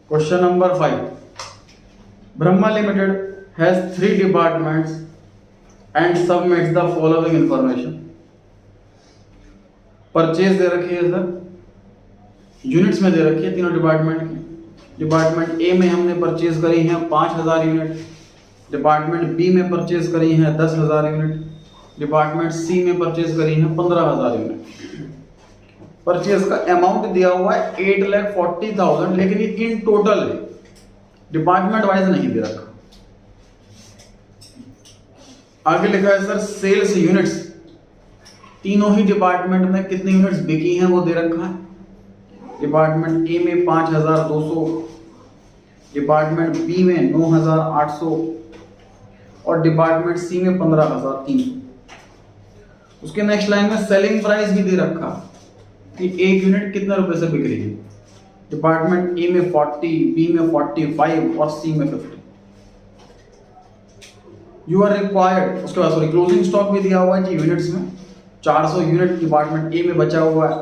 Question number 5. Brahma Limited has 3 departments and submits the following information. Purchase दे रखी है sir, units में दे रखी है तीनों डिपार्टमेंट की। डिपार्टमेंट ए में हमने परचेज करी है 5000 यूनिट, डिपार्टमेंट बी में परचेज करी है 10,000 यूनिट, डिपार्टमेंट सी में परचेज करी है 15,000 यूनिट। परचेज का अमाउंट दिया हुआ है 8,40,000, लेकिन ये इन टोटल है, डिपार्टमेंट वाइज नहीं दे रखा। आगे लिखा है सर सेल्स यूनिट्स, तीनों ही डिपार्टमेंट में कितनी यूनिट्स बिकी हैं वो दे रखा है। डिपार्टमेंट ए में 5,200, डिपार्टमेंट बी में 9,800 और डिपार्टमेंट सी में 15,300। उसके नेक्स्ट लाइन में सेलिंग प्राइस भी दे रखा कि एक यूनिट कितने रुपए से बिक रही है। डिपार्टमेंट ए में 40, बी में 45 और सी में 50। यू आर रिक्वायर्ड, उसके बाद सॉरी क्लोजिंग स्टॉक भी दिया हुआ है कि यूनिट्स में 400 यूनिट डिपार्टमेंट ए में बचा हुआ है,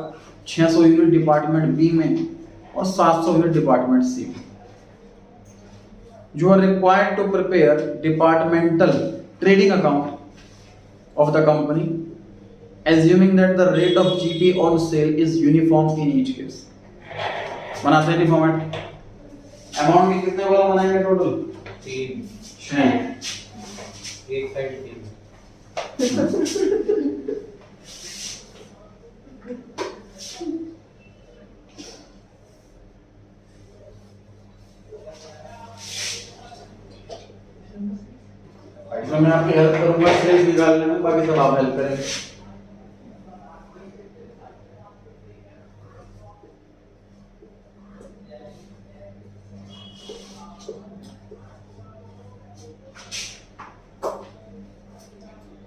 600 यूनिट डिपार्टमेंट बी में और 700 यूनिट डिपार्टमेंट सी में। You are required to prepare departmental trading account of the company assuming that the rate of GP on sale is uniform in each case. बनाते हैं format. Amount की कितने वाला बनाएंगे total? 3 एक साइड 3। इसमें मैं आपकी हेल्प करूंगा सेल्स निकालने में, बाकी सब आप हेल्प करेंगे।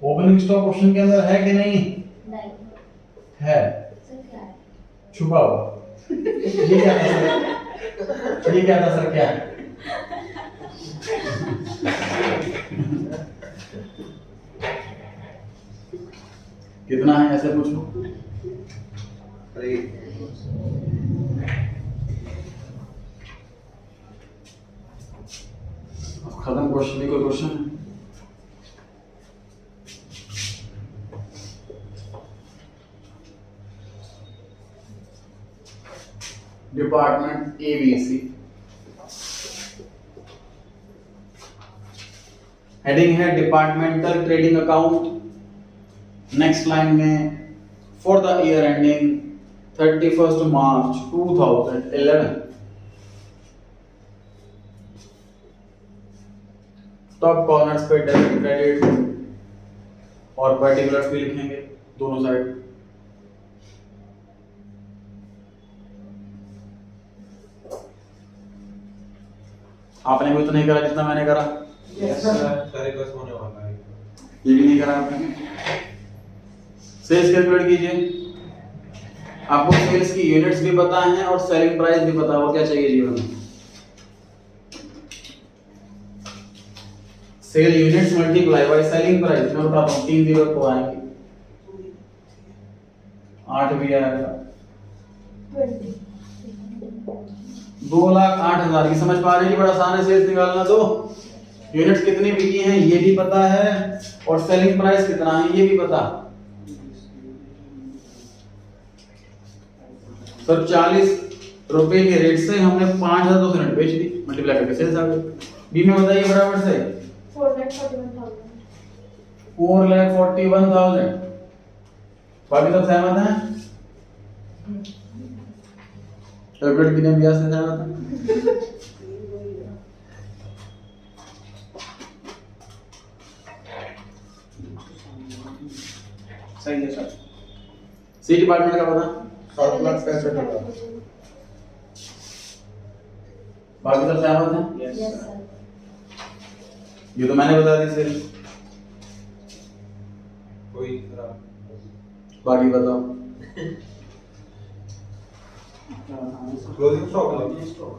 ओपनिंग स्टॉक क्वेश्चन के अंदर है कि नहीं? नहीं है। सर क्या है? छुपा हुआ। ये क्या था सर? ये क्या था सर? क्या है? कितना है ऐसे पूछो। खत्म क्वेश्चन। भी कोई क्वेश्चन है? Department A B C, heading है departmental trading account. Next line में for the year ending 31 March 2011। Top corners पे डेबिट क्रेडिट और पर्टिकुलर्स भी लिखेंगे दोनों साइड। आपने भी तो नहीं करा जितना मैंने करा। यस सर, सारे बस होने वाला है। ये भी नहीं करा आपने। सेल्स कैलकुलेट कीजिए। आपको सेल्स की यूनिट्स भी पता है और सेलिंग प्राइस भी पता हो, क्या चाहिए जीवन में? Sale units multiply by selling price. मैं बताता हूँ 3 जीरो तो आएंगे, 8 भी आएगा, 2,08,000 की। समझ पा रहे हैं कि बड़ा आसान है सेल्स निकालना। तो यूनिट्स कितनी बिकी हैं ये भी पता है और सेलिंग प्राइस कितना है ये भी पता। सर 40 रुपए के रेट से हमने 5,200 यूनिट बेच दी, मल्टीप्लाई करके सेल्स आ गई। बी में बताइए बराबर से 4,41,000। बाकी सब सहमत हैं? कैलकुलेट कितने ब्याज से सहमत हैं? सही है सर। सी डिपार्टमेंट का पता? 7,65,000। बाकी सब सहमत हैं? Yes sir. ये तो मैंने बता दी सेल। कोई बाकी बताओ। क्लोजिंग स्टॉक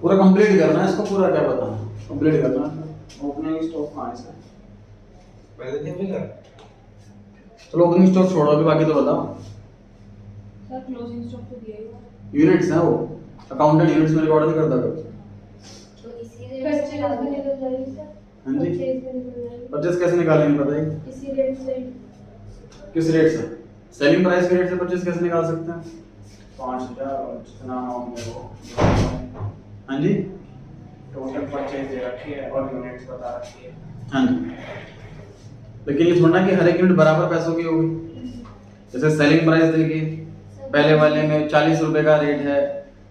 पूरा कंप्लीट करना है इसको, पूरा क्या बताना है, कंप्लीट करना है। ओपनिंग स्टॉक कहाँ है सर? पहले दिन नहीं कर। चलो ओपनिंग स्टॉक छोड़ो अभी, बाकी तो बताओ। सर क्लोजिंग स्टॉक तो दिया ही हुआ। यूनिट्स है वो, अकाउंटेंट यूनिट्स में रिकॉर्ड नहीं करता कभी। तो इसी रेट से निकल जाएगी सर। हाँ जी, परचेज में निकल जाएगी परचेज कैसे निकालेंगे बताइए? इसी रेट से। किस रेट से? सेलिंग प्राइस के रेट से परचेज कैसे निकाल सकते हैं? 5000 और जितना अमाउंट है वो हाँ जी, टोटल परचेज दे रखी है और यूनिट्स बता रखी है। हाँ जी, लेकिन ये थोड़ा ना कि हर एक यूनिट बराबर पैसों की होगी। जैसे सेलिंग प्राइस देखिए, पहले वाले में 40 रुपए का रेट है,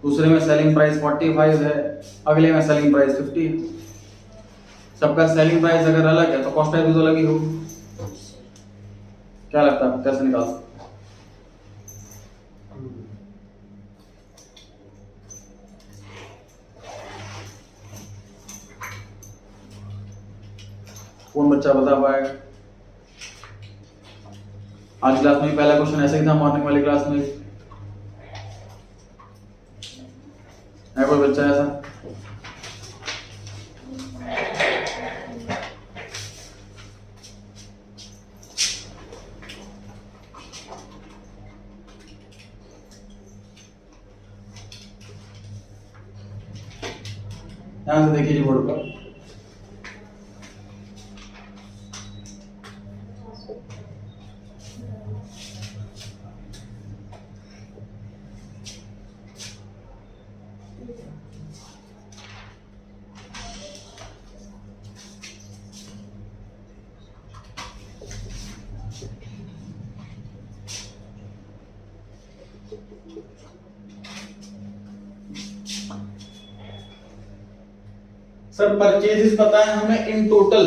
दूसरे में सेलिंग प्राइस 45 है, अगले में सेलिंग प्राइस 50। सबका सेलिंग प्राइस अगर अलग है तो कॉस्ट प्राइस भी तो अलग ही होगी। क्या लगता है आपको कैसे निकाल सकते हैं? कौन बच्चा बता पाएगा? आज क्लास में पहला क्वेश्चन ऐसा ही था, मॉर्निंग वाली क्लास में है कोई बच्चा ऐसा? ध्यान से देखिए जी बोर्ड पर। सर परचेजेस पता है हमें इन टोटल,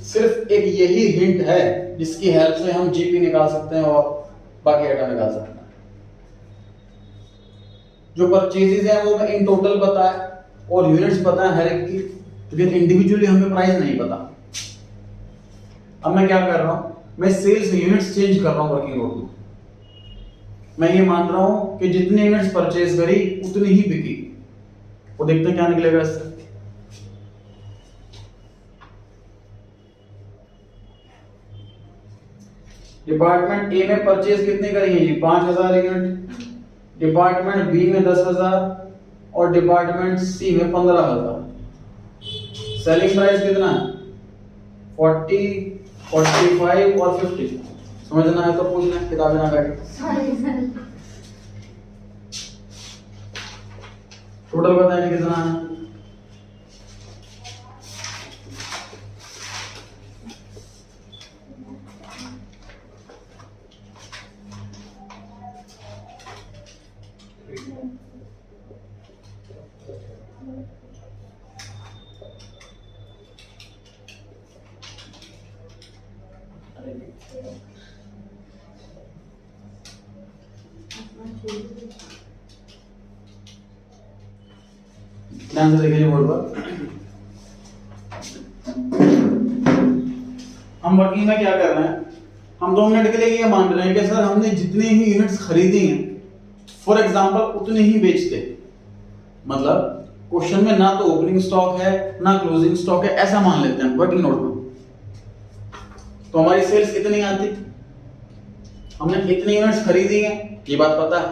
सिर्फ एक यही हिंट है जिसकी हेल्प से हम जीपी निकाल सकते हैं और बाकी आइटम निकाल सकते हैं। जो परचेजेस है वो हमें इन टोटल पता है और यूनिट्स पता है हर एक की, लेकिन इंडिविजुअली हमें प्राइस नहीं पता। अब मैं क्या कर रहा हूं, मैं सेल्स यूनिट्स चेंज कर रहा हूं वर्किंग नोट में। मैं ये मान रहा हूं कि जितने यूनिट्स परचेज करी उतनी ही बिकी। वो देखते हैं क्या निकलेगा इससे। डिपार्टमेंट ए में परचेज कितनी करी है जी? 5000 यूनिट। डिपार्टमेंट बी में 10,000 और डिपार्टमेंट सी में 15,000। सेलिंग प्राइस कितना है? 40, 45 और 50। समझना है तो पूछ लें, किताबें ना काटें। टोटल बताइए कितना है? ध्यान से देखिए बोर्ड पर। हम वर्किंग में क्या कर रहे हैं, हम 2 मिनट के लिए ये मान रहे हैं कि सर हमने जितनी ही यूनिट्स खरीदी हैं फॉर एग्जांपल उतने ही बेचते। मतलब क्वेश्चन में ना तो ओपनिंग स्टॉक है ना क्लोजिंग स्टॉक है, ऐसा मान लेते हैं वर्किंग नोट में। तो हमारी सेल्स कितनी आती, हमने कितनी यूनिट्स खरीदी हैं ये बात पता है,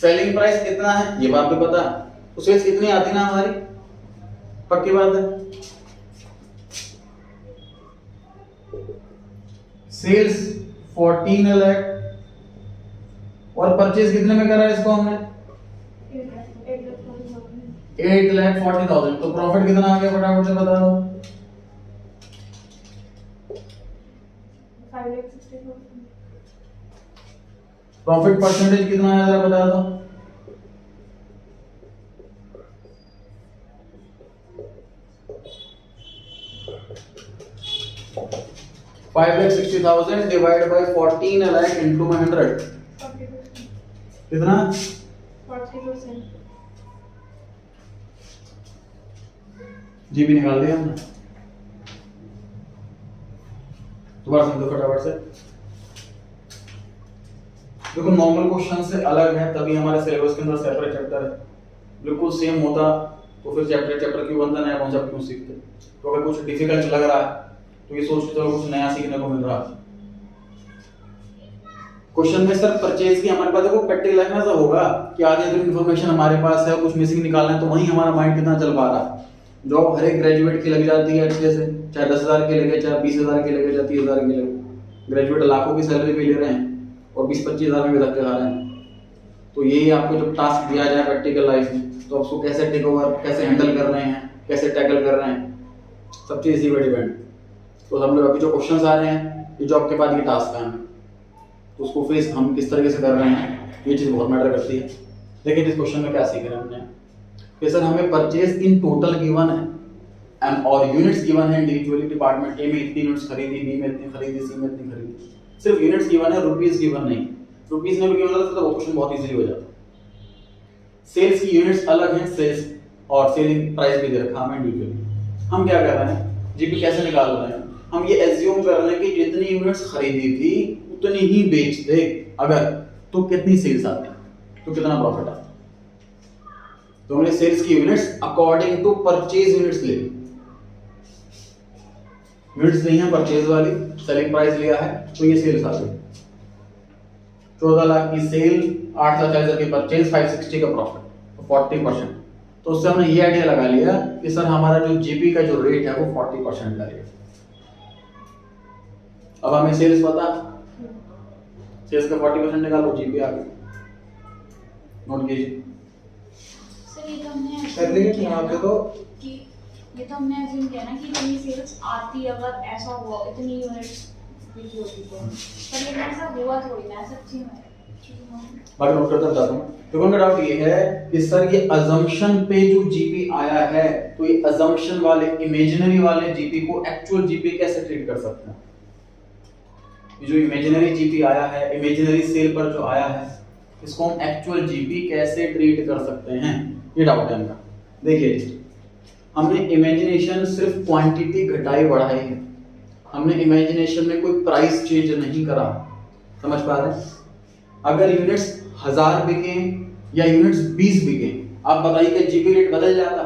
सेलिंग प्राइस कितना है ये बात भी पता है, तो सेल्स कितनी आती ना हमारी, पक्की बात है। सेल्स 14 लाख और परचेज कितने में करा इसको हमने? 8,40,000। तो प्रॉफिट कितना आ गया फटाफट से बता दो। 5,60,000। प्रॉफिट परसेंटेज कितना है जरा बता दो। $5,60,000 डिवाइड बाय 14 लाख इनटू 100 कितना? 40%। जी भी निकाल दिया हमने। दोबारा समझो फटाफट से। देखो नॉर्मल क्वेश्चन से अलग है, तभी हमारे सिलेबस के अंदर सेपरेट चैप्टर है। बिल्कुल सेम होता तो फिर चैप्टर क्यों बनता, नया कॉन्सेप्ट क्यों सीखते। तो अगर कुछ डिफिकल्ट लग रहा है तो ये सोच के चलो कुछ नया सीखने को मिल रहा है। क्वेश्चन में सर परचेज की हमारे पास देखो प्रैक्टिकल लाइफ में ऐसा होगा कि आधी अधूरी इन्फॉर्मेशन हमारे पास है, कुछ मिसिंग निकालना है, तो वहीं हमारा माइंड कितना चल पा रहा है। जॉब हर एक ग्रेजुएट की लग जाती है अच्छे से, चाहे 10,000 की लगे, चाहे 20,000 की लगे, चाहे 30,000 की लगे। ग्रेजुएट लाखों की सैलरी भी ले रहे हैं और 20-25 हज़ार में भी धक्के खा रहे हैं। तो यही आपको जब टास्क दिया जाए प्रैक्टिकल लाइफ में, तो उसको कैसे टेक ओवर, कैसे हैंडल कर रहे हैं, कैसे टैकल कर रहे हैं, सब चीज़ इसी पर डिपेंड। तो हम लोग अभी जो क्वेश्चन आ रहे हैं, ये जॉब के बाद ये टास्क है, तो उसको फेस हम किस तरीके से कर रहे हैं, ये चीज़ बहुत मैटर करती है। लेकिन इस क्वेश्चन में क्या सीख रहे हैं हमने कि सर हमें परचेज इन टोटल गिवन है एंड और यूनिट्स गिवन है इंडिविजुअली। डिपार्टमेंट ए में इतनी यूनिट्स खरीदी, बी में इतनी खरीदी, सी में इतनी खरीदी। सिर्फ यूनिट्स गिवन है, रुपीस गिवन नहीं। रुपीस में भी गिवन होता तो वो क्वेश्चन बहुत इजीली हो जाता। सेल्स की यूनिट्स अलग हैं, सेल्स और सेलिंग प्राइस भी दे रखा हमें इंडिविजुअली। हम क्या कर रहे हैं, जीपी कैसे निकाल रहे हैं, हम ये एज्यूम कर रहे हैं कि जितनी यूनिट्स खरीदी थी उतनी ही बेचते अगर, तो कितनी सेल्स आती, तो कितना प्रॉफिट आता। तो हमने सेल्स की units according to purchase units ले, यूनिट्स नहीं है परचेज वाली, सेलिंग प्राइस लिया है, तो ये सेल्स आ गई। 14 लाख की सेल, 8,40,000 की परचेज, 560 का प्रॉफिट, तो 40%। तो उससे हमने ये आइडिया लगा लिया कि सर हमारा जो जीपी का जो रेट है वो 40% का रेट। अब हमें सेल्स पता, सेल्स का 40% निकालो, जीपी आ गई। नोट कीजिए। सर ये तो हमने कर लेंगे यहाँ पे तो कि ये तो हमने अज्यूम किया ना कि इतनी सेल्स आती, अगर ऐसा हुआ इतनी यूनिट्स बिकी होती तो, पर लेकिन ऐसा हुआ थोड़ी ना, सच्ची में। बाकी नोट करता जाता हूँ। तो उनका डाउट ये है कि सर ये अजम्पशन पे जो जीपी आया है, तो ये अजम्पशन वाले, इमेजिनरी वाले जीपी को एक्चुअल जीपी कैसे ट्रीट कर सकते हैं। ये जो इमेजिनरी जीपी आया है, इमेजिनरी सेल पर जो आया है, इसको हम एक्चुअल जीपी कैसे ट्रीट कर सकते हैं, ये डाउट है इनका। देखिए, हमने इमेजिनेशन सिर्फ क्वांटिटी घटाई बढ़ाई है, हमने इमेजिनेशन में कोई प्राइस चेंज नहीं करा। समझ पा रहे हैं। अगर यूनिट्स 1000 बिके या यूनिट्स 20 बिके, आप बताइए कि जीपी रेट बदल जाता?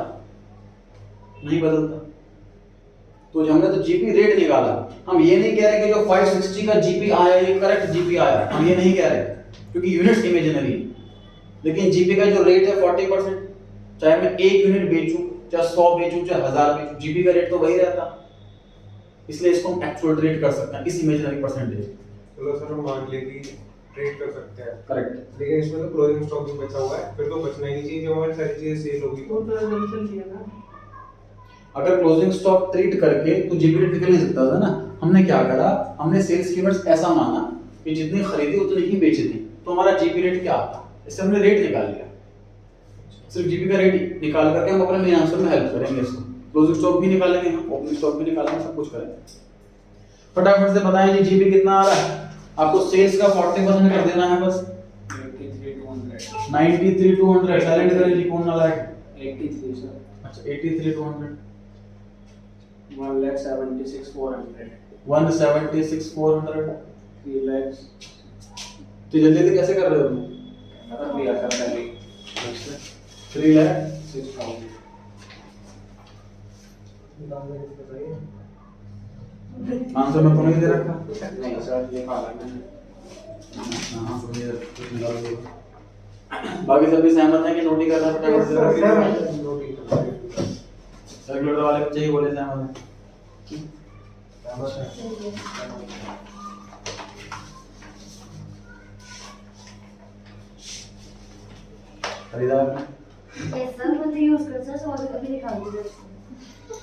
नहीं बदलता। तो हमने तो जीपी रेट निकाला, हम ये नहीं कह रहे कि जो 560 का जीपी आया ये करेक्ट जीपी आया, हम ये नहीं कह रहे, क्योंकि यूनिट्स इमेजिनरी है। लेकिन जीपी का जो रेट है 40%, चाहे मैं 1 यूनिट बेचूं, चाहे 100 बेचूं, चाहे 1000 बेचूं, जीपी का रेट तो वही रहता। इसलिए इसको हम एक्चुअल रेट कर सकते हैं इस इमेजिनरी परसेंटेज। चलो सर, हम मान ले कि ट्रेड कर सकते हैं, करेक्ट। लेकिन इसमें तो क्लोजिंग स्टॉक भी बचा हुआ है, फिर तो बचना ही नहीं चाहिए। जब हमारी सारी चीजें सेल होगी तो अगर क्लोजिंग स्टॉक ट्रीट करके तो जीपी रेट निकल नहीं सकता था ना। हमने क्या करा, हमने सेल्स की यूनिट्स ऐसा माना कि जितनी खरीदी उतनी ही बेची थी, तो हमारा जीपी रेट क्या आता, इससे हमने रेट निकाल लिया। सिर्फ जीपी का रेट निकाल करके हम अपने मेन आंसर में हेल्प करेंगे इसको। क्लोजिंग स्टॉक भी निकालेंगे हम, ओपनिंग स्टॉक भी निकालेंगे, सब कुछ करेंगे। फटाफट से बताएं जी जीपी कितना आ रहा है। आपको सेल्स का 40% कर देना है बस। 93,200 साइलेंट करें जी, कौन ना लाए। 83 सर। अच्छा 83,200 1,76,400 176,400 3 लाख तो जल्दी जल्दी कैसे कर रहे हो तुम? कर दिया सर पहले 3 लाख 6,000। आंसर में तो नहीं दे रखा। नहीं सर, ये काला मैंने। हाँ तो ये कुछ निकाल दो। बाकी सभी सहमत हैं कि नोटी करना फटाफट से। कैलकुलेटर वाले बच्चे ही बोले सहमत हैं। खरीदा आपने? ऐसा मत यूज कर सर, सॉरी अभी निकाल दीजिए।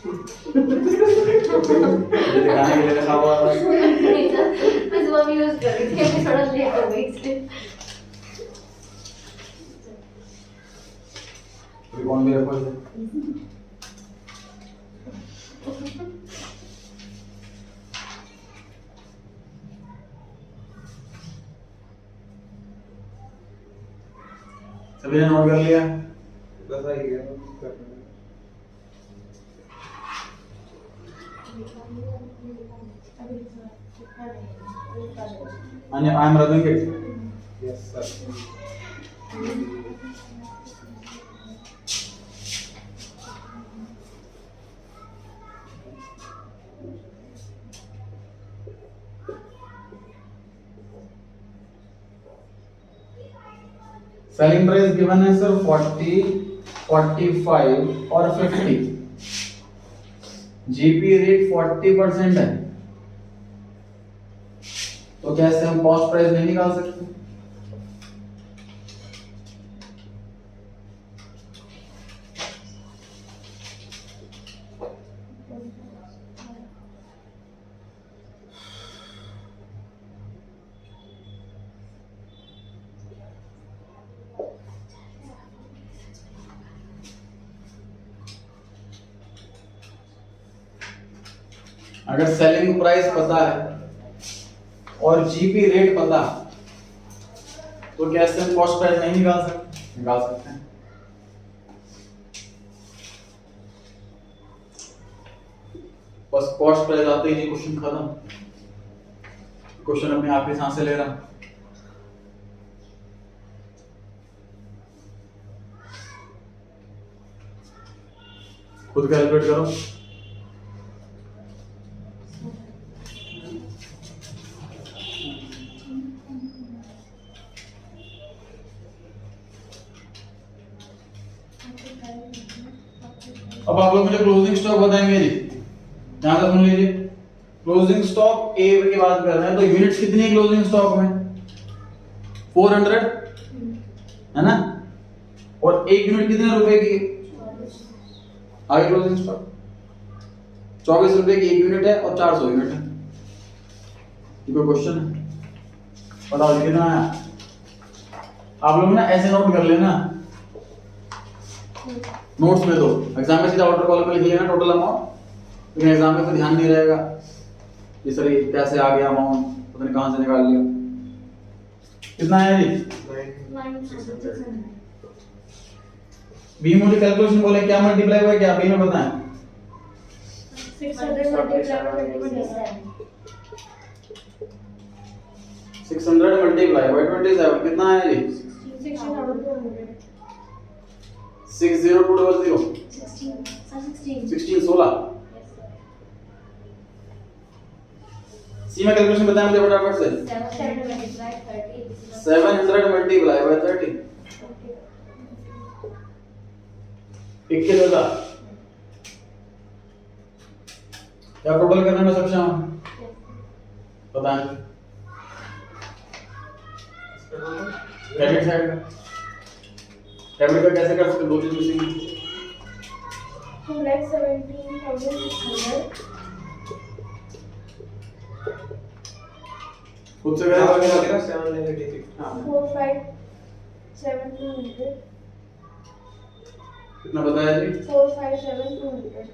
ये दिखाने के लिए रखा हुआ था। नहीं सर, बस वो भी यूज कर रही थी, अभी थोड़ा लेट हो गई इसलिए। तो कौन भी रखो इसे। सभी ने नोट कर लिया? बस आ ही गया कर I am rubbing it. Yes sir. Selling price given है सर 40, 45 और 50। जीपी रेट 40% है, तो कैसे हम कॉस्ट प्राइस नहीं निकाल सकते? अगर सेलिंग प्राइस पता है और जीपी रेट पता, तो कैसे हम कॉस्ट प्राइस नहीं निकाल सकते? निकाल सकते हैं। बस कॉस्ट प्राइस आते ही क्वेश्चन खत्म। क्वेश्चन अपने आप ही सांसें ले रहा। खुद कैलकुलेट करो। अब आप लोग मुझे क्लोजिंग स्टॉक बताएंगे जी, ध्यान से सुन लीजिए। क्लोजिंग स्टॉक ए की बात कर रहे हैं, तो यूनिट्स कितनी है क्लोजिंग स्टॉक में? 400 है ना, और एक यूनिट कितने रुपए की? आगे क्लोजिंग स्टॉक 24 रुपए की एक यूनिट है और 400 यूनिट है। ये कोई क्वेश्चन है? बताओ कितना आया? आप लोग ना ऐसे नोट कर लेना, नोट्स में दो, एग्जाम में सीधा आउटर कॉलम में लिख लेना टोटल अमाउंट, लेकिन एग्जाम में फिर ध्यान नहीं रहेगा ये सर कैसे आ गया अमाउंट, पता नहीं कहां से निकाल लिया। कितना है जी? 9,600। बी मुझे कैलकुलेशन बोले क्या मल्टीप्लाई हुआ, क्या बी में बताएं? 600 मल्टीप्लाई बाय 27। 600 मल्टीप्लाई बाय 27 कितना है जी? 16,200। 60200 16 सी में कैलकुलेशन बताएं मुझे फटाफट से। 700 मल्टीप्लाई बाय 30 21,000। क्या टोटल करने में सक्षम हैं? बताएं। क्रेडिट साइड का डेबिट का कैसे कर सकते? दो चीज मिसिंग है। 2,17,600। खुद से करें बाकी तेरा 7 नेगेटिव। हां 4,5,7,200। कितना बताया जी? 4,5,7,200।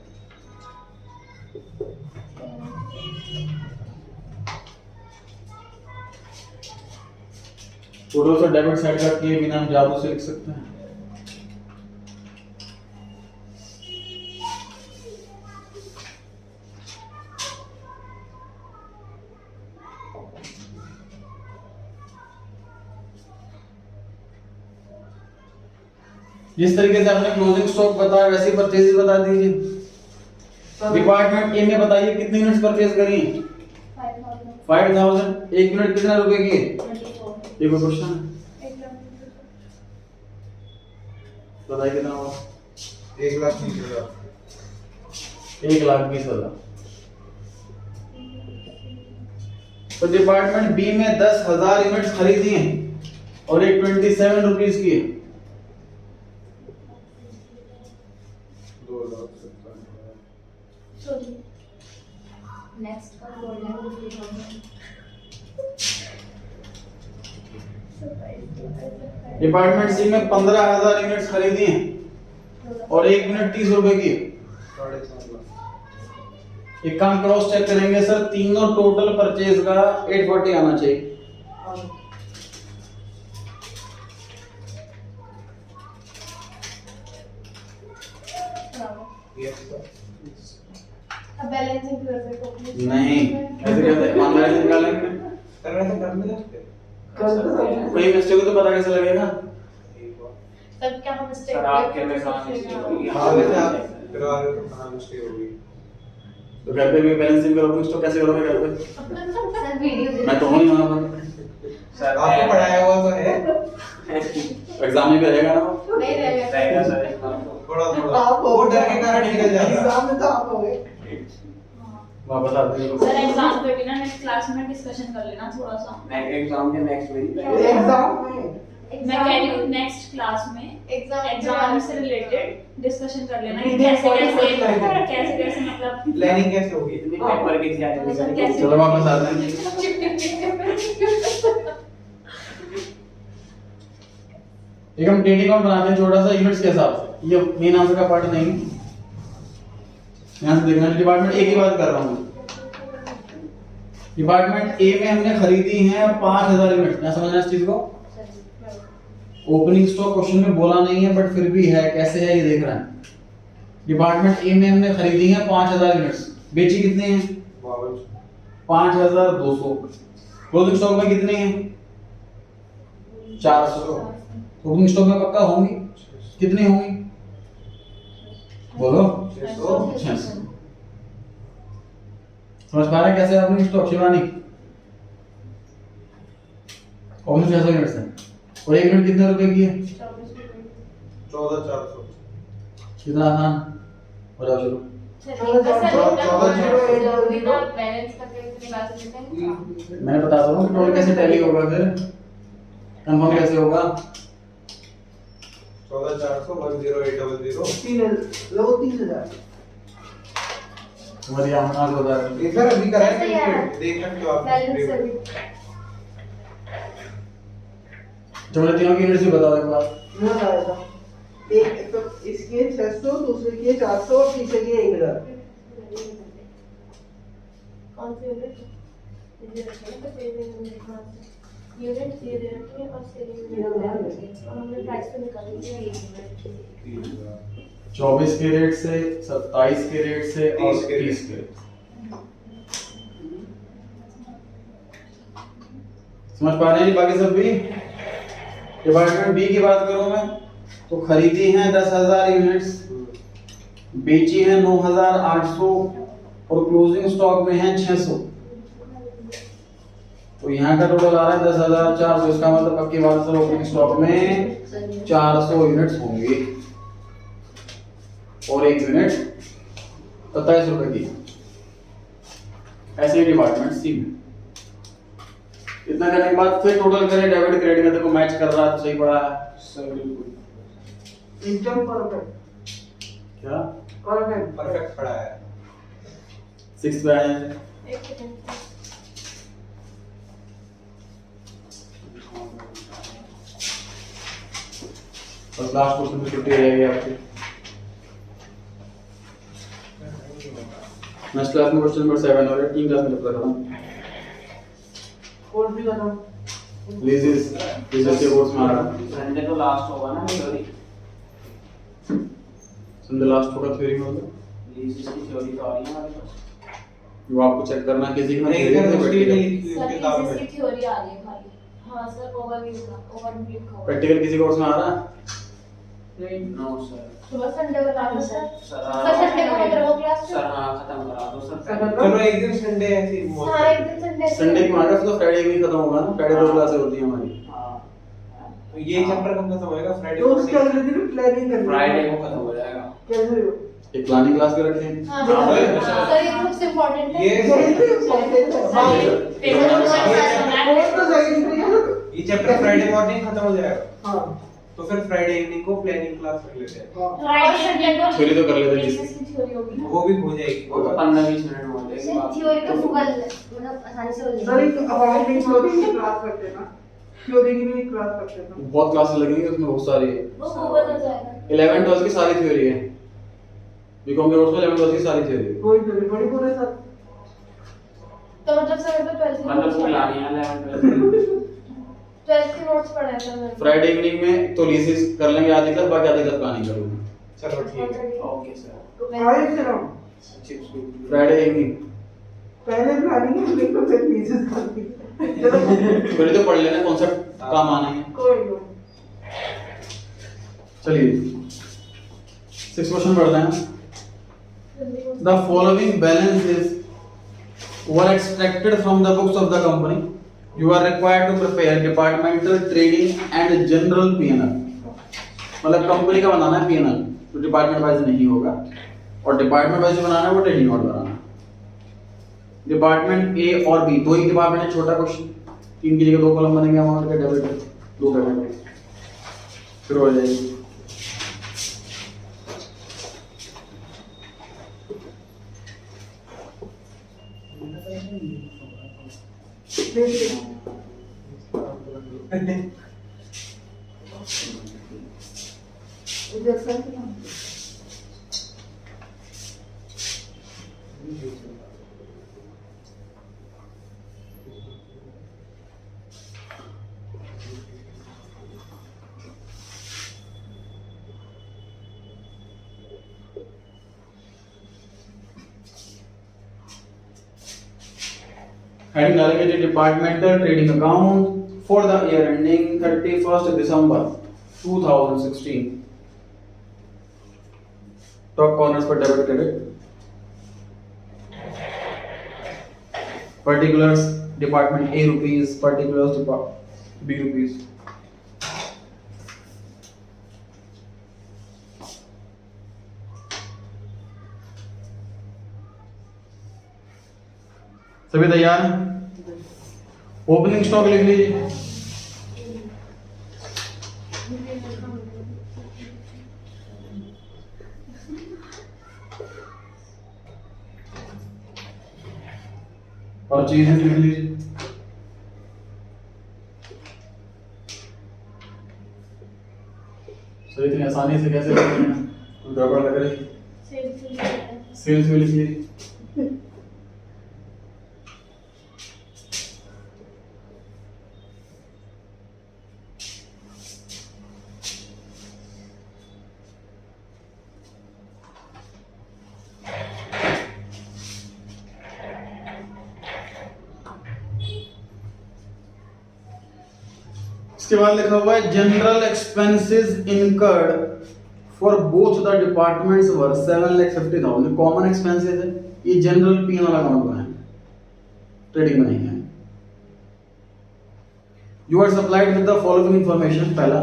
टोटल से डेबिट साइड का किए बिना हम जादू से लिख सकते हैं। जिस तरीके से आपने क्लोजिंग स्टॉक बताया वैसे परचेज बता दीजिए। डिपार्टमेंट ए में बताइए कितनी यूनिट्स परचेज करी? 5,000। एक यूनिट कितने रुपए की? 24। ये कोई क्वेश्चन है? 1,00,000। बताइए कितना हुआ? 1,20,000। 1,20,000। तो डिपार्टमेंट बी में 10,000 यूनिट्स खरीदी हैं और एक 27 रुपीस की है। 2,70,000। नेक्स्ट का बोलना है 3,000। डिपार्टमेंट सी में 15,000 यूनिट्स खरीदी हैं और एक यूनिट 30 रुपए की है। 4,50,000। एक काम क्रॉस चेक करेंगे सर, तीनों टोटल परचेज का 840 आना चाहिए। अब बैलेंसिंग कर सकते हो। नहीं ऐसे कैसे ईमानदारी से निकालेंगे? कर रहे थे कर नहीं सकते। कोई मिस्टेक हो तो पता कैसे लगेगा? सर क्या हम मिस्टेक सर आपके में कहां मिस्टेक हुई? हाँ वैसे आप करवा रहे हो तो कहाँ मिस्टेक होगी? तो घर पे भी बैलेंसिंग करोगे तो कैसे करोगे घर पे? सर वीडियो मैं तो हूं ही वहां पर। सर आपको पढ़ाया हुआ तो है। एग्जाम में भी रहेगा ना वो? नहीं रहेगा रहेगा सर एग्जाम तो। थोड़ा थोड़ा वो डर के कारण निकल जाता है। एग्जाम में तो आप हो गए। वापस आते हैं सर एग्जाम पे भी ना नेक्स्ट क्लास में डिस्कशन कर लेना थोड़ा सा एग्जाम के नेक्स्ट में एग्जाम में मैं कह रही हूँ नेक्स्ट क्लास में एग्जाम से रिलेटेड डिस्कशन कर लेना कि Reading कैसे point कैसे पर करेंगे। कैसे कैसे मतलब प्लानिंग कैसे होगी? इतने पेपर की तैयारी मतलब करेंगे। कैसे चलो वापस आते हैं। एक हम डेट अकाउंट बनाते हैं छोटा सा यूनिट्स के हिसाब से। ये मेन आंसर का पार्ट नहीं है। यहाँ से देखना डिपार्टमेंट ए की बात कर रहा हूँ। डिपार्टमेंट ए में हमने खरीदी है 5000 यूनिट। क्या समझना इस चीज को? ओपनिंग स्टॉक क्वेश्चन में बोला नहीं है बट फिर भी है, कैसे है ये देख रहे हैं। डिपार्टमेंट ए में हमने खरीदी है 5000 यूनिट्स, बेची कितने हैं? 5200। क्लोजिंग स्टॉक में कितने हैं? 400। ओपनिंग स्टॉक में पक्का होंगी, कितनी होंगी बोलो? 600। समझ पा रहे हैं कैसे opening stock Shivani? Opening 600 units है और एक यूनिट कितने रुपए की है? 14400। कितना आसान। बताओ चलो। मैंने बता रहा हूँ टोटल कैसे टैली होगा, फिर कंफर्म कैसे होगा? 14400 10800। 3000 तुम्हारी आमना को बता रहा हूँ। ये सर अभी कराएंगे देख सकते हो आप। तुम्हारे तीनों की यूनिट्स भी बताओ एक बार। ना आएगा। एक तो इसके 600, दूसरे के 400 और तीसरे के 1000। कौन सी यूनिट? ये रखी है तो पेज में यूनिट ये दे रखी है और सेलिंग में और हमने प्राइस पे निकाली है 24 के रेट से, 27 के रेट से और 30 के रेट 30 के रेट। समझ पा रहे हैं बाकी सब भी? डिपार्टमेंट बी की बात करूं मैं तो खरीदी हैं 10,000 यूनिट्स, बेची हैं 9,800 और क्लोजिंग स्टॉक में हैं 600। तो यहाँ का टोटल आ रहा है 10,400। इसका मतलब पक्की बात है ओपनिंग स्टॉक में 400 यूनिट्स होंगे और एक यूनिट 27 रुपए की। ऐसे ही डिपार्टमेंट सी में इतना करने के बाद फिर टोटल करें डेबिट क्रेडिट में, देखो मैच कर रहा है तो सही पड़ा है सर बिल्कुल एकदम परफेक्ट। क्या परफेक्ट पड़ा है। 6 पे आए हैं। एक सेकंड और लास्ट क्वेश्चन में छुट्टी रहेगी आपकी। नेक्स्ट क्लास में क्वेश्चन नंबर 7 और 8 क्लास में कर रहा हूं। कोर्स भी बताओ। लीजेस के कोर्स में आ रहा है। संडे तो लास्ट होगा ना थ्योरी। संडे लास्ट होगा थ्योरी में होगा। लीजिस की थ्योरी तो आ रही है हमारे पास। वो आपको चेक करना है किसी की नहीं theory सर से उसकी practical। नहीं लिखी हुई सर किताब फिजिक्स में। की थ्योरी आ रही है खाली। हाँ सर ओवरव्यू लिखा हुआ प्रैक्टिकल किसी कोर्स में आ रहा है? No sir. सुबह संडे बता दो सर सर सर संडे को मतलब वो क्लास सर हाँ खत्म करा दो सर। चलो एक दिन संडे ऐसी हाँ एक दिन संडे संडे को आएगा तो फ्राइडे को ही खत्म होगा ना। फ्राइडे 2 क्लासेस होती हैं हमारी। हाँ तो ये चैप्टर कब खत्म होएगा? फ्राइडे तो उसके अगले दिन प्लानिंग करनी है। फ्राइडे को खत्म हो जाएगा। कैसे हो? एक प्लानिंग क्लास भी रखें। हाँ हाँ, सर ये सबसे इम्पोर्टेंट है ये कोर्स तो सही नहीं है। ये चैप्टर फ्राइडे मॉर्निंग खत्म हो जाएगा। हाँ तो फिर फ्राइडे इवनिंग को प्लानिंग क्लास कर लेते हैं। हाँ। फ्राइडे संडे को थ्योरी तो कर लेते हैं। बेसिस की थ्योरी होगी ना। वो भी हो जाएगी। वो तो 15-20 मिनट में हो जाएगी बात। थ्योरी का फुगल मतलब आसानी से हो सर जाएगी एक अकाउंटिंग थ्योरी की क्लास करते हैं ना। थ्योरी की भी क्लास करते हैं ना। बहुत क्लासेस लगेंगी उसमें, बहुत सारी है। वो गूगल हो जाएगा 11 12 की सारी थ्योरी है। बीकॉम के कोर्स में 11 12 की सारी थ्योरी है। कोई थ्योरी बड़ी बोले सर। तो मतलब सर मैं 12th मतलब की फुल आनी है 12th के नोट्स पढ़ा था मैंने फ्राइडे इवनिंग में तो लीजिस कर लेंगे आधी क्लास, बाकी आधी क्लास प्लानिंग करूंगा। चलो ठीक है। Okay sir. आए से ना फ्राइडे इवनिंग पहले प्लानिंग है तो फिर लीजेस करती है। चलो थ्योरी तो पढ़ लेना, कॉन्सेप्ट काम आना है। कोई नहीं। चलिए 6 क्वेश्चन पढ़ते हैं। The following balances were extracted from the books of the company. You are required to prepare departmental, trading and general P&L. मतलब कंपनी का बनाना है P&L, तो डिपार्टमेंट वाइज नहीं होगा, और डिपार्टमेंट वाइज बनाना है वो ट्रेडिंग नोट बनाना है। डिपार्टमेंट ए और बी दो ही डिपार्टमेंट है, छोटा क्वेश्चन, 3 की जगह 2 कॉलम बनेंगे, अमाउंट के डेबिट 2 क्रेडिट, फिर हो जाएगी। हेडिंग डालेंगे departmental trading account for the year ending 31st December 2016। Top corners पर debit credit, particulars department A rupees, particulars department B rupees. सभी तैयार हैं? ओपनिंग स्टॉक लिख लीजिए। परचेज लिख लीजिए। सो इतनी आसानी से कैसे लिखते हैं? कोई गड़बड़ लग रही? सेल्स में लिख लीजिए। इसके बाद लिखा हुआ है general expenses incurred for both the departments were 7,50,000। Common expenses है, ये जनरल P&L अकाउंट में है, ट्रेडिंग में नहीं है। You are supplied with the following information. पहला,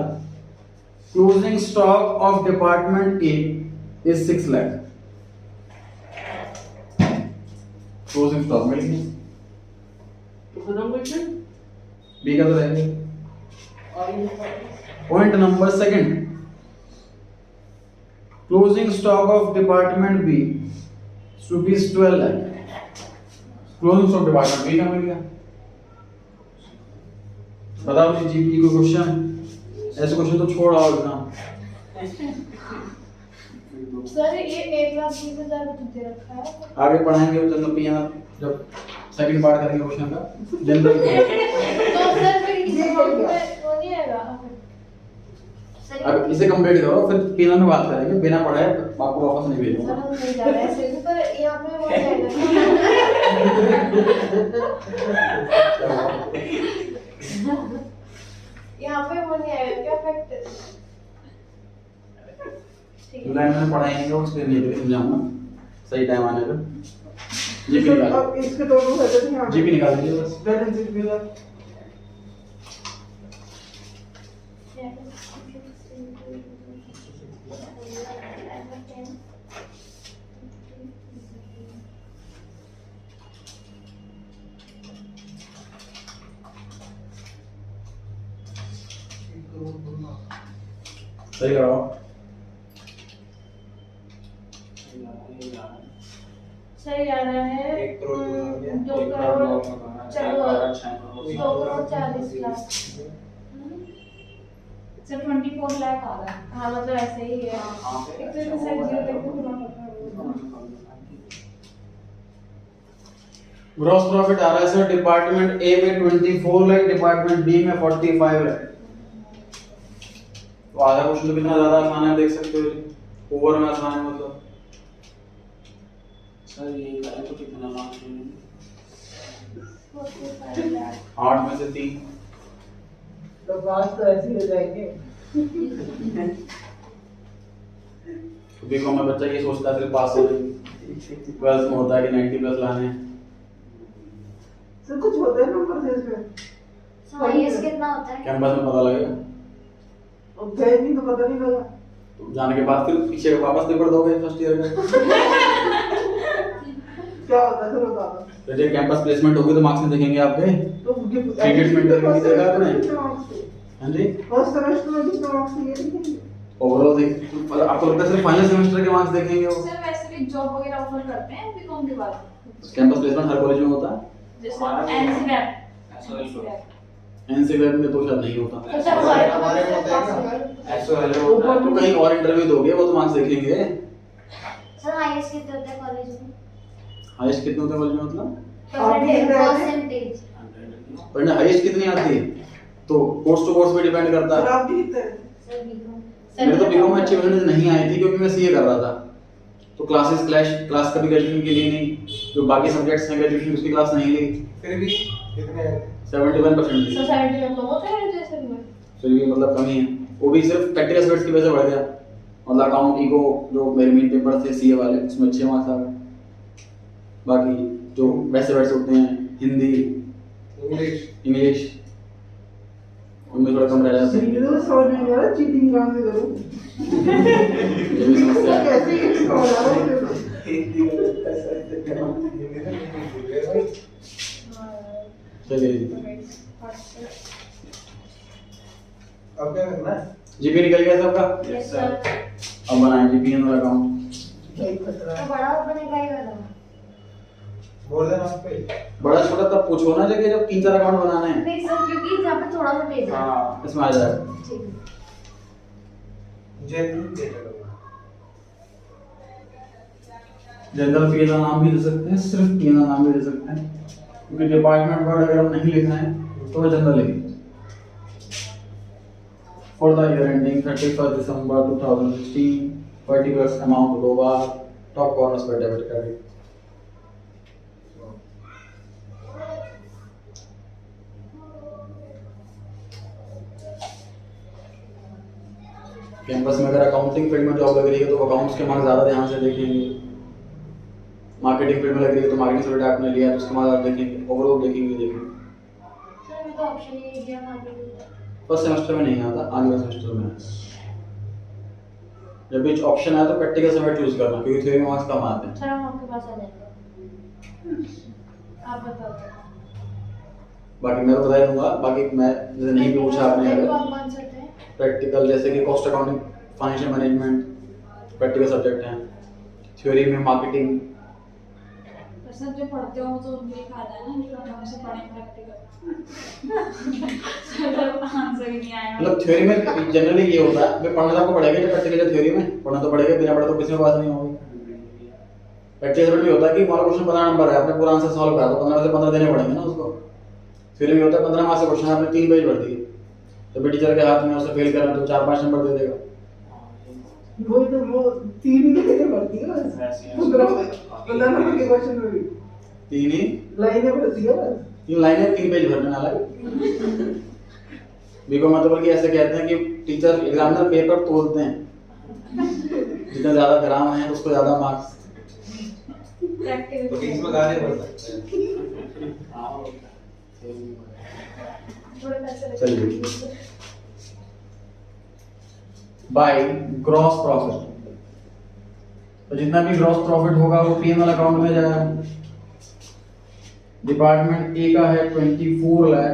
closing stock of department A is 6 lakh. Closing stock मिल गई, बी का तो रहेगा। Point number second, closing stock of department B rupees 12 lakh। closing stock department B का मिल गया। बताओ जी, जीपी कोई क्वेश्चन? ऐसे क्वेश्चन तो छोड़ आओ ना। सर ये 1,20,000 दे रखा है। आगे पढ़ाएंगे जनरल P&L जब सेकंड पार्ट करेंगे क्वेश्चन का, जनरल तो सर फिर इसे वो नहीं आएगा। अब इसे कंप्लीट करो, फिर P&L में बात करेंगे। बिना पढ़ाए आपको वापस नहीं भेजूंगा। सर हम नहीं जा रहे ऐसे भी, पर यहाँ पे वो जाएगा। यहाँ पे वो नहीं आएगा क्या फैक्ट? जुलाई में पढ़ाएंगे, उसके लिए समझाऊंगा सही टाइम आने पर। जीपी निकाल, अब इसके दोनों है तो यहाँ जीपी निकाल दीजिए बस। बैलेंस शीट भी है। सही कराओ। सही आ रहा है 1 करोड़ 2 करोड़ 40 लाख। सर 24 लाख आ रहा है। हाँ मतलब ऐसे ही है। एक तो इसमें साइड जीरो देखो पूरा होता है। ग्रॉस प्रॉफिट आ रहा है सर डिपार्टमेंट ए में 24 लाख, डिपार्टमेंट बी में 45 लाख। तो आधा क्वेश्चन तो कितना ज्यादा आसान है, देख सकते हो। ओवर में आसान है मतलब। सर ये करें तो कितना मार्क्स मिलेंगे? 45 लाख। 8 में से 3। तो पास तो ऐसे ही हो जाएंगे। बीकॉम में बच्चा ये सोचता है सिर्फ पास हो जाएंगे। 12th में होता है कि 90 प्लस लाने हैं। सर कुछ होता है नंबर से इसमें? आईएएस कितना होता है? कैंपस में पता लगेगा। और गए नहीं तो पता नहीं लगा। तो जाने के बाद फिर पीछे वापस पेपर दोगे फर्स्ट ईयर का। क्या होता है फिर बता दो। तो जब कैंपस प्लेसमेंट होगी तो मार्क्स नहीं देखेंगे आपके। तो ट्रीटमेंट नहीं देगा आपने। हाँ जी। फर्स्ट सेमेस्टर में कितना मार्क्स लिए थे? ओवरऑल देख मतलब आपको लगता है सिर्फ फाइनल सेमेस्टर के मार्क्स देखेंगे वो? सर वैसे भी जॉब वगैरह ऑफर करते हैं बीकॉम के बाद, कैंपस प्लेसमेंट हर कॉलेज में होता है। जैसे एनसीवैप एनसीवैप में तो शायद नहीं होता। तो सर हमारे में होता है पास एसओएल में होता है। तो कहीं और इंटरव्यू दोगे वो तो मार्क्स देखेंगे। सर हाईएस्ट कितने होते हैं कॉलेज में? हाईएस्ट कितने होते हैं कॉलेज में मतलब? परसेंटेज। पर हाईएस्ट कितनी आती है तो कोर्स टू कोर्स पे डिपेंड करता सर है। आप भी कितने हैं? Sir BCom. मेरे तो बीकॉम में अच्छी परसेंटेज नहीं आई थी क्योंकि मैं सीए कर रहा था, तो क्लास कभी ग्रेजुएशन की ली नहीं, जो बाकी सब्जेक्ट्स हैं ग्रेजुएशन उसकी क्लास नहीं ली। फिर भी कितने आए थे? 71% थी। सोसाइटी में कम होते हैं जैसे में फिर भी मतलब कमी है, वो भी सिर्फ प्रैक्टिकल सब्जेक्ट्स की वजह से बढ़ गया। मतलब अकाउंट इको जो मेरे मेन पेपर थे सीए वाले उसमें अच्छे मार्क्स आ गए, बाकी जो वैसे होते हैं हिंदी इंग्लिश उनमें थोड़ा कम रह जाते हैं। सीधे तो समझ में नहीं आ रहा चीटिंग कहाँ से करूँ। ये भी समस्या है। कैसे ये समझ आ रहा है मुझे तो। हिंदी में भूल गए भाई। चलिए अब क्या करना है? जीपी निकल गया सबका। Yes sir. अब बनाए जीपी और अकाउंट। क्या ही खतरा तो है। बड़ा बनेगा ही वाला। बोल देना आप पे। बड़ा छोटा तब पूछो ना जब 3-4 अकाउंट बनाने हैं। नहीं सर क्योंकि यहाँ पे थोड़ा सा पेज है। हाँ इसमें आ जाएगा। ठीक है। जनरल डेटा लूंगा। जनरल पी का नाम भी दे सकते हैं, सिर्फ पी का नाम भी दे सकते हैं, क्योंकि डिपार्टमेंट वर्ड अगर हम नहीं लिखना है तो वो जनरल लिखेंगे। For the year ending 31 December 2016 particular amount 2 bar top corners पर डेबिट क्रेडिट। कैंपस में अगर अकाउंटिंग फील्ड में जॉब लग रही है तो अकाउंट्स के मार्क्स ज़्यादा ध्यान से देखेंगे। मार्केटिंग फील्ड में लग रही है तो मार्केटिंग सब्जेक्ट आपने लिया तो उसके मार्क्स आप देखेंगे, ओवरऑल देखेंगे। सर मैं तो ऑप्शन ही दिया मार्केटिंग। फर्स्ट सेमेस्टर में नहीं आता, अगले सेमेस्टर में आता। जब भी ऑप्शन आया तो प्रैक्टिकल सब्जेक्ट चूज करना क्योंकि थ्योरी में मार्क्स कम आते हैं। सर हम आपके पास आ जाएंगे। आप बताओ। बाकी मैं तो बता ही दूंगा, बाकी मैं जैसे नहीं भी पूछा आपने मेरे को अगर आप मान सकते हैं। प्रैक्टिकल जैसे कि cost accounting financial management practical subject हैं। थ्योरी में मार्केटिंग पर सर जो पढ़ते हो तो उनके फायदा है ना, जो हमसे पढ़े प्रैक्टिकल सर आंसर ही नहीं आया। मतलब थ्योरी में जनरली ये होता है कि पढ़ना तो आपको पड़ेगा, जब प्रैक्टिकल थ्योरी में पढ़ना तो पड़ेगा, बिना पढ़े तो किसी में बात नहीं होगी। प्रैक्टिकल सब्जेक्ट में होता है कि मान लो क्वेश्चन 15 नंबर है, आपने पूरा आंसर सॉल्व करा तो 15 से 15 देने पड़ेंगे ना उसको। थ्योरी में होता है 15 मार्क्स का क्वेश्चन आपने 3 पेज भर दिए तो भी टीचर के हाथ में उसे फेल करना तो 4-5 नंबर दे देगा। वो तो वो 3 लाइनें भरती है बस। 15 नंबर के क्वेश्चन में भी 3 ही लाइनें भरती है बस। 3 लाइनें 3 पेज भरने वाला है। बीकॉम में तो बल्कि ऐसे कहते हैं कि टीचर एग्जामिनर पेपर तोलते हैं, जितना ज्यादा ग्राम है उसको ज्यादा मार्क्स। प्रैक्टिकल तो 20 में गाने बोल सकते हैं। थोड़े पैसे चलिए बाय ग्रॉस प्रॉफिट, तो जितना भी ग्रॉस प्रॉफिट होगा वो पीएनएल अकाउंट में जाएगा। डिपार्टमेंट ए का है 24 लाख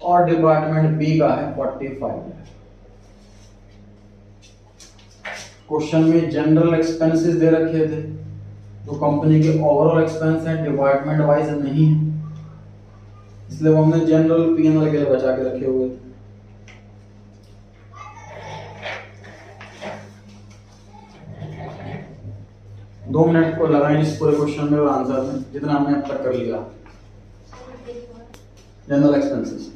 और डिपार्टमेंट बी का है 45 लाख। क्वेश्चन में जनरल एक्सपेंसेस दे रखे थे, जो कंपनी के ओवरऑल एक्सपेंस हैं, डिपार्टमेंट वाइज नहीं है, इसलिए वो हमने जनरल पीएनएल के लिए बचा के रखे हुए थे। दो मिनट को लगाएं इस पूरे क्वेश्चन में और आंसर में, जितना हमने अब तक कर लिया। जनरल एक्सपेंसेस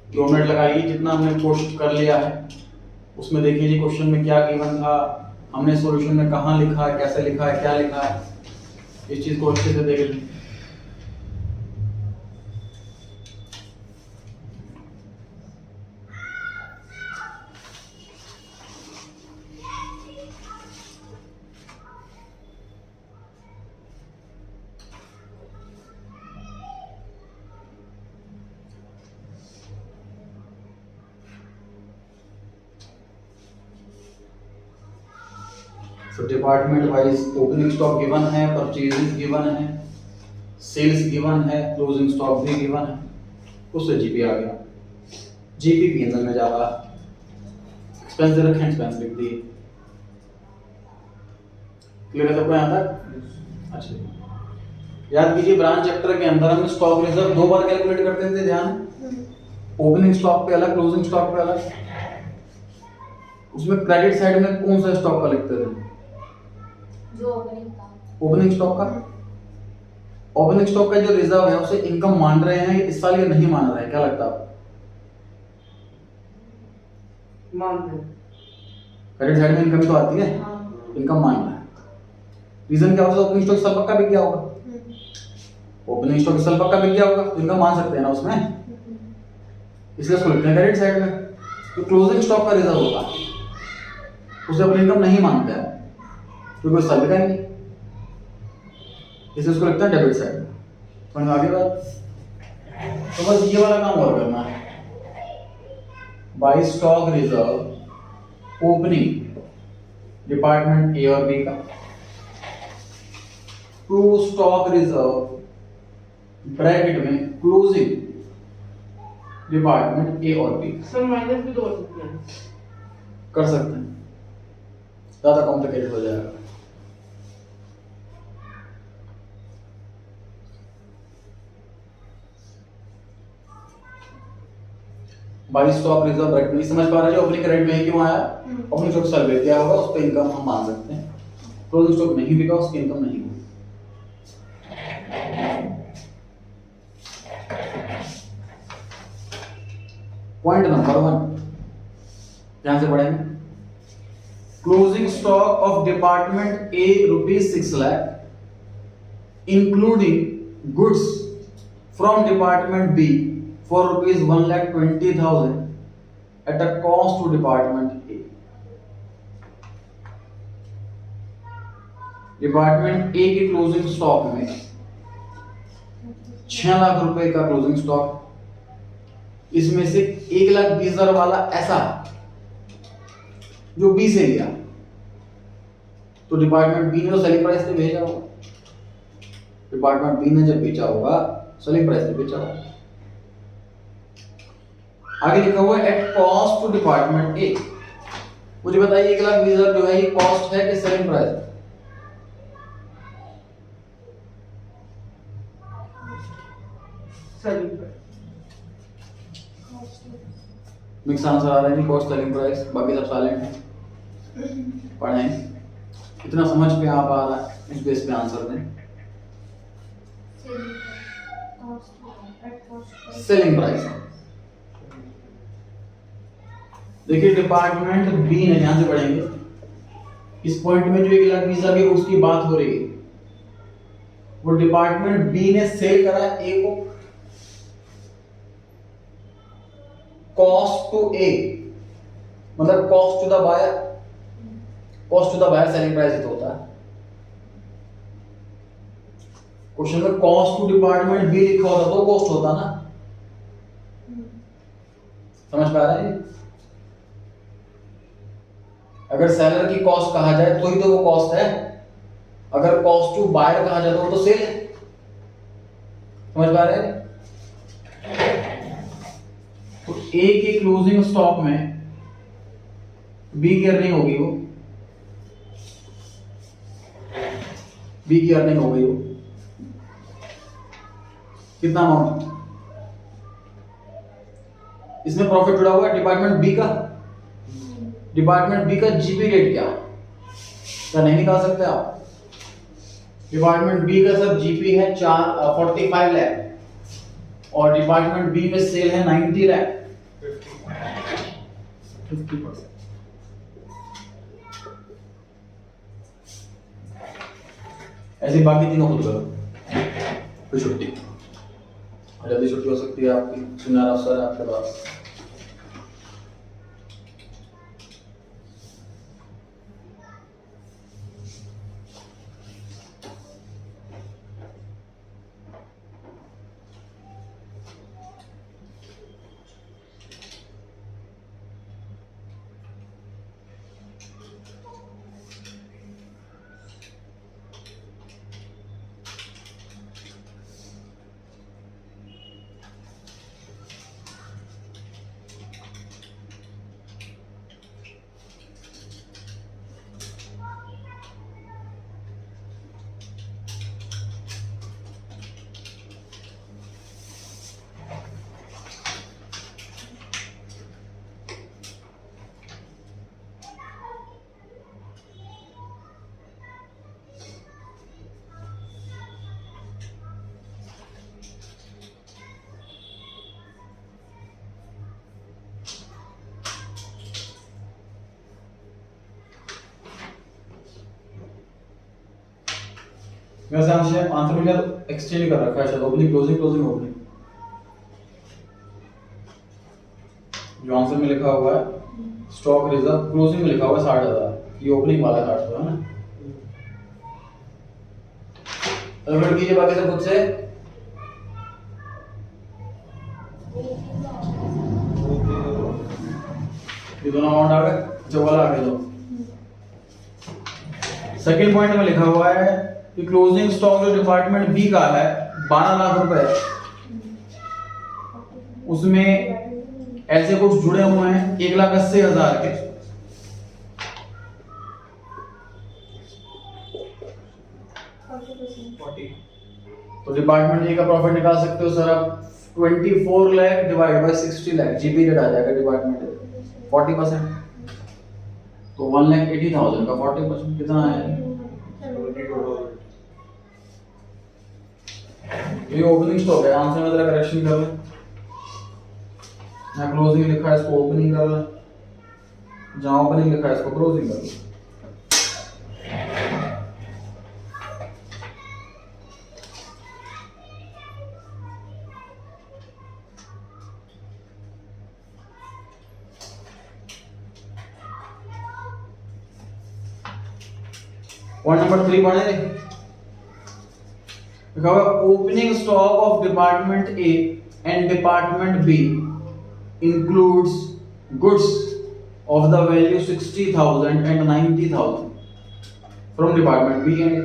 2 मिनट लगाइए, जितना हमने कोशिश कर लिया है उसमें देखिए जी क्वेश्चन में क्या गिवन था, हमने सॉल्यूशन में कहाँ लिखा है, कैसे लिखा है, क्या लिखा है, इस चीज को अच्छे से देख लें। तो department wise opening stock given है, परचेजेस गिवन है, सेल्स गिवन है, क्लोजिंग स्टॉक भी गिवन है, उससे जीपी आ गया। जीपी पी में जा रहा, एक्सपेंस दे रखे, एक्सपेंस लिख दिए। क्लियर है सबको यहाँ तक? अच्छा, याद कीजिए ब्रांच चैप्टर के अंदर हम स्टॉक रिजर्व 2 बार कैलकुलेट करते थे, ध्यान। ओपनिंग स्टॉक पे अलग, क्लोजिंग स्टॉक पे अलग। उसमें क्रेडिट साइड में कौन सा स्टॉक का लिखते थे? जो ओपनिंग था, ओपनिंग स्टॉक का। ओपनिंग स्टॉक का जो रिजर्व है उसे इनकम मान रहे हैं इस साल या नहीं मान रहे हैं, क्या लगता है आपको? मानते हैं। क्रेडिट साइड में इनकम तो आती है, हाँ। इनकम मान रहा है। रीजन क्या होता है? ओपनिंग स्टॉक साल पक्का बिक गया होगा, ओपनिंग स्टॉक साल पक्का बिक गया होगा, तो इनकम मान सकते हैं ना उसमें, इसलिए उसको लिखते हैं क्रेडिट साइड में। तो क्लोजिंग स्टॉक का रिजर्व होता है उसे अपनी इनकम नहीं मानते हैं क्योंकि वो साल बिका नहीं, इसलिए उसको लिखते हैं डेबिट साइड में। समझ में आ गई बात? तो बस ये वाला काम और करना है। By stock reserve opening department A और बी का, टू स्टॉक रिजर्व ब्रैकेट में क्लोजिंग डिपार्टमेंट ए और बी। सर माइनस भी तो हो सकते हैं। कर सकते हैं, ज्यादा कॉम्प्लिकेटेड हो जाएगा। बाई स्टॉक रिजर्व ब्रैकेट में समझ पा रहे हो? ओपनिंग क्रेडिट में क्यों आया? ओपनिंग स्टॉक सेल बिक गया होगा, उस पे इनकम हम मान सकते हैं। क्लोजिंग स्टॉक नहीं बिका, उसकी इनकम नहीं हुई। पॉइंट नंबर 1 ध्यान से पढ़ेंगे। Closing stock of department A ₹6 lakh including goods from department B for ₹1,20,000 at a cost to department A. Department A के क्लोजिंग स्टॉक में 6 लाख रुपए का क्लोजिंग स्टॉक, इसमें से 1,20,000 वाला ऐसा जो बी से लिया, तो डिपार्टमेंट बी ने तो सेलिंग प्राइस पे भेजा होगा, डिपार्टमेंट बी ने जब बेचा होगा सेलिंग प्राइस पे बेचा होगा। आगे लिखा हुआ है at cost to department A. मुझे बताइए 1,20,000 जो है ये कॉस्ट है कि selling price? Selling price. Mix answer आ रहा है, कॉस्ट सेलिंग प्राइस, बाकी सब साइलेंट है। पढ़ें, इतना समझ पे आप आ रहा है, इस बेस पे आंसर दें। सेलिंग प्राइस देखिए डिपार्टमेंट बी ने, ध्यान से पढ़ेंगे, इस पॉइंट में जो 1,20,000 की गुड्स की बात हो रही है वो डिपार्टमेंट बी ने सेल करा ए को कॉस्ट टू ए, मतलब cost to the buyer, cost to the buyer selling price ही तो होता है। क्वेश्चन में कॉस्ट टू डिपार्टमेंट बी लिखा होता तो कॉस्ट होता ना, समझ पा रहे हैं? अगर सेलर की कॉस्ट कहा जाए तो ही तो वो कॉस्ट है, अगर कॉस्ट टू बायर कहा जाए तो वो तो सेल है। समझ पा रहे हैं? तो ए के क्लोजिंग स्टॉक में बी की अर्निंग होगी, वो बी की अर्निंग हो गई, वो कितना अमाउंट? इसमें प्रॉफिट जुड़ा हुआ है डिपार्टमेंट बी का, डिपार्टमेंट बी का जीपी रेट क्या नहीं निकाल सकते आप? डिपार्टमेंट बी का सर जीपी है 45 लाख और डिपार्टमेंट बी में सेल है 90 लाख, 50%। ऐसे बाकी तीनों खुद करो, फिर छुट्टी, जल्दी छुट्टी हो सकती है आपकी, सुनहरा अवसर है आपके पास। वैसे आंसर में क्या एक्सचेंज कर रखा है, शायद ओपनिंग क्लोजिंग क्लोजिंग ओपनिंग। जो आंसर में लिखा हुआ है स्टॉक रिजर्व क्लोजिंग में लिखा हुआ है 60,000, ये ओपनिंग वाला 60 है ना। कैलकुलेट कीजिए बाकी सब खुद से। ये दोनों अमाउंट आ गए, जो वाला आगे दो। सेकंड पॉइंट में लिखा हुआ है कि क्लोजिंग स्टॉक जो डिपार्टमेंट बी का है 12 लाख रुपए, उसमें ऐसे कुछ जुड़े हुए हैं 1,80,000 के। तो डिपार्टमेंट ए का प्रॉफिट निकाल सकते हो सर आप 24 lakh divide by 60 lakh, GP rate आ जाएगा डिपार्टमेंट 40%, तो 1,80,000 का 40% कितना है? ये ओपनिंग स्टॉक है। आंसर में जरा करेक्शन कर लें, यहाँ क्लोजिंग लिखा है इसको ओपनिंग कर लें, जहाँ ओपनिंग लिखा है इसको क्लोजिंग कर लें। पॉइंट नंबर 3 पढ़े, लिखा हुआ opening stock of department A and department B includes goods of the value 60,000 and 90,000 from department B and A.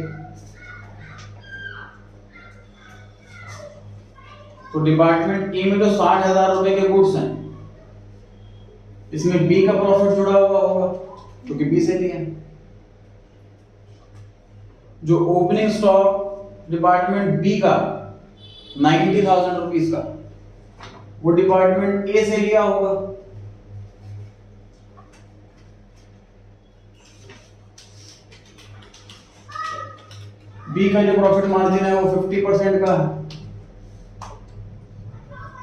तो डिपार्टमेंट ए में जो 60,000 रुपए के गुड्स हैं, इसमें बी का प्रॉफिट जुड़ा हुआ होगा क्योंकि बी से लिए। जो ओपनिंग स्टॉक डिपार्टमेंट बी का 90,000 रुपीस का, वो डिपार्टमेंट ए से लिया होगा। बी का जो प्रॉफिट मार्जिन है वो 50% का है,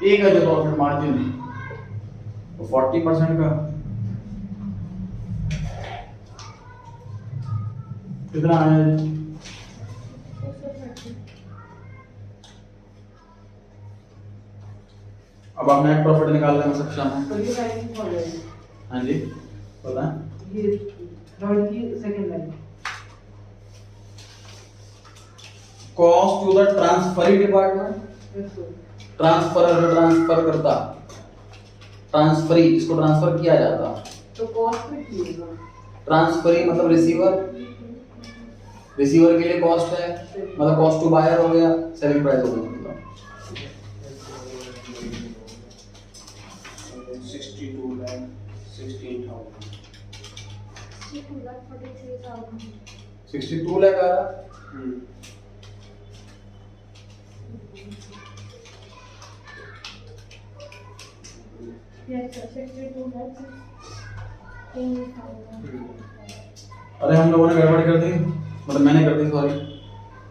ए का जो प्रॉफिट मार्जिन है वो 40% का। कितना है? अब आप नेट प्रॉफिट निकालने में सक्षम हैं। तो ये लाइन कौन है? हाँ जी पता है, ये थर्ड की second line. Cost to the transferee department, transfer transfer करता, ट्रांसफरी इसको ट्रांसफर किया जाता। तो कॉस्ट में किएगा, ट्रांसफरी मतलब रिसीवर, रिसीवर के लिए कॉस्ट है, मतलब कॉस्ट टू बायर हो गया, सेलिंग प्राइस हो गया। 62 lakh 16,000 62 लाख आ रहा। अरे हम लोगों ने गड़बड़ कर दी, मतलब मैंने कर दी, सॉरी।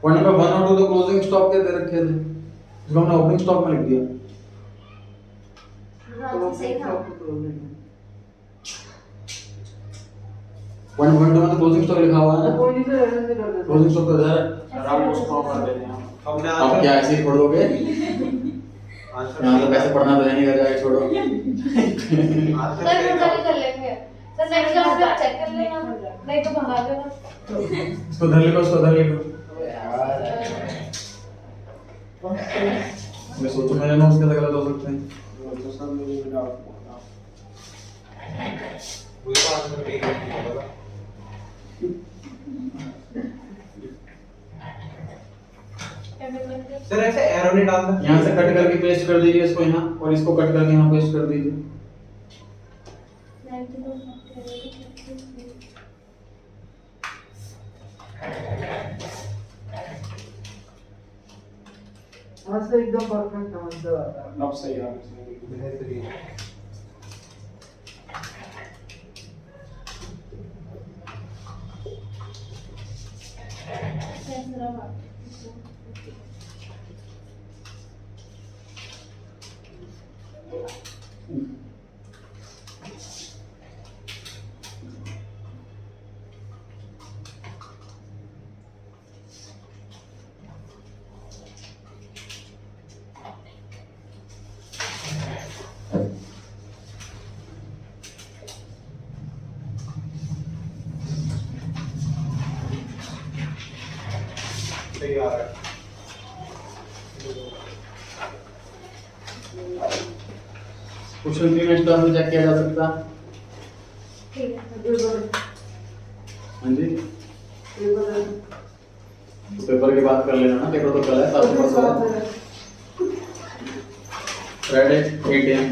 पॉइंट नंबर 1 और 2 तो क्लोजिंग स्टॉक के दे रखे थे, इसको हमने ओपनिंग स्टॉक में लिख दिया। तो सही था। पॉइंट 1 में तो क्लोजिंग स्टॉक लिखा हुआ है ना, कोई नहीं तो ऐसे कर देते। क्लोजिंग स्टॉक तो इधर है। आराम को स्टॉप कर देते हैं। हमने अब क्या ऐसे ही छोड़ दोगे? आंसर यहाँ तो पैसे पढ़ना तो है नहीं, कर जाए छोड़ो। आंसर सर सही वो था। कल कर लेंगे। सर नेक्स्ट क्लास में चेक कर लेना, नहीं तो भगा देना। इसको धर लिखो, इसको धर लिखो। मैं सोचूं मेरे नोट्स कैसे गलत हो सकते हैं। तो सब मुझे डाउट होगा। मुझे तो आंसर ठीक नहीं पता। सर ऐसे एरो नहीं डालता। यहाँ से कट करके पेस्ट कर दीजिए इसको यहाँ, और इसको कट करके यहाँ पेस्ट कर दीजिए। आंसर एकदम परफेक्ट आंसर आता है। अब सही है, सही है। बेहतरीन। सही आ रहा है। क्वेश्चन 3 नेक्स्ट क्लास में चेक किया जा सकता है। ठीक है हाँ जी, तो पेपर की बात कर लेना ना, पेपर तो कल है, 7 फ्राइडे 8 AM